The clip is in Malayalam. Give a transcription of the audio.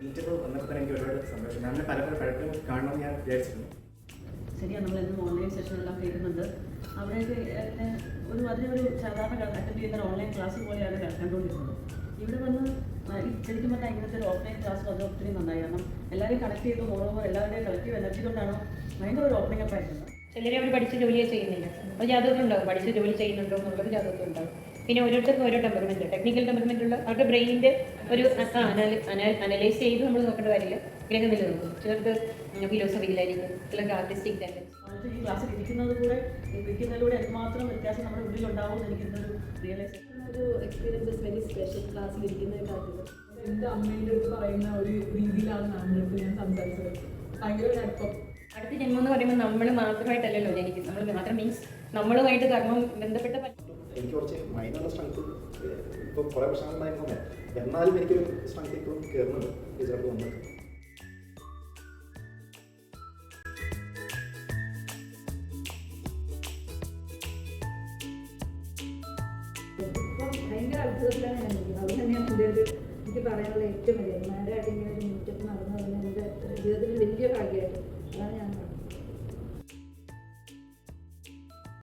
മീറ്റപ്പ് വന്നപ്പോൾ എനിക്ക് ഒരുപാട് സന്തോഷം. ഞാൻ പലപ്പോഴും കാണണമെന്ന് ഞാൻ വിചാരിച്ചിരുന്നു. ശരിയാണ്, നമ്മളെന്നും ഓൺലൈൻ സെഷനെല്ലാം കേൾക്കുന്നുണ്ട്. അവിടെയൊക്കെ അതിനൊരു സാധാരണ അറ്റൻഡ് ചെയ്യുന്ന ഓൺലൈൻ ക്ലാസ് പോലെയാണ് കണ്ടുകൊണ്ടിരുന്നത്. ഇവിടെ വന്ന് ശരിക്കും പറഞ്ഞാൽ ഇങ്ങനത്തെ ഒരു ഓഫ്ലൈൻ ക്ലാസ് വന്നത് ഒത്തിരി നന്നായി. കാരണം എല്ലാവരെയും കണക്ട് ചെയ്ത് ഓരോരോ എല്ലാവരുടെയും കളക്റ്റീവ് എനർജി കൊണ്ടാണ് ഭയങ്കര ഒരു ഓപ്പണിംഗ് അപ്പ് ആയിരുന്നത്. ചിലരെ അവർ പഠിച്ച ജോലിയെ ചെയ്യുന്നില്ല, അപ്പോൾ ജാതകത്തിൽ ഉണ്ടാവും പഠിച്ച ജോലി ചെയ്യുന്നുണ്ടോ എന്നുള്ളത് ജാതകത്തിൽ ഉണ്ടാവും. പിന്നെ ഓരോരുത്തർക്കും ഓരോ ടെമ്പർമെൻറ്റ്, ടെക്നിക്കൽ ടെമ്പർമെൻ്റ് ഉള്ള അവരുടെ ബ്രെയിനിൻ്റെ ഒരു അനലൈസ് ചെയ്ത് നമ്മൾ നോക്കേണ്ട കാര്യമില്ല. ഗ്രഹം നിലനിൽക്കും. ചിലർക്ക് ഫിലോസഫിയിലായിരിക്കും, ചിലർക്ക് ആർട്ടിസ്റ്റിക് ടാലൻസ്. ഈ ക്ലാസ്സിൽ ഇരിക്കുന്നതിലൂടെ എന്തുമാത്രം വ്യത്യാസം നമ്മുടെ ഉള്ളിലുണ്ടാവും എനിക്കിന്നൊരു റിയലൈസേഷൻ. ഒരു എക്സ്പീരിയൻസ് ഇസ് വെരി സ്പെഷ്യൽ. ക്ലാസ്സിൽ ഇരിക്കുന്നതിനകത്ത് എൻ്റെ അമ്മേൻ്റെ അടുത്ത് പറയുന്ന ഒരു രീതിയിലാണ് നമ്മുടെ അടുത്ത് ഞാൻ സംസാരിച്ചത്. ഭയങ്കര ഒരു അടുപ്പം. അടുത്ത ജന്മം എന്ന് പറയുമ്പോൾ നമ്മൾ മാത്രമായിട്ടല്ലല്ലോ ജനിക്കും. നമ്മൾ മാത്രം മീൻസ് നമ്മളുമായിട്ട് കർമ്മം ബന്ധപ്പെട്ട എനിക്ക് കുറച്ച് മൈനുള്ള സ്ട്രെങ്ത് ഇപ്പോൾ കുറേ പ്രശ്നങ്ങളുണ്ടായിരുന്നു. എന്നാലും എനിക്കൊരു സ്ട്രെങ്ത് ഇപ്പോഴും കയറുന്നുണ്ട് ടീച്ചർക്ക് വന്നത്. ഇപ്പം ഭയങ്കര അത്ഭുതത്തിലാണ് ഞാൻ നിൽക്കുന്നത്. അത് തന്നെയാണ് എൻ്റെ എനിക്ക് പറയാനുള്ള ഏറ്റവും വലിയ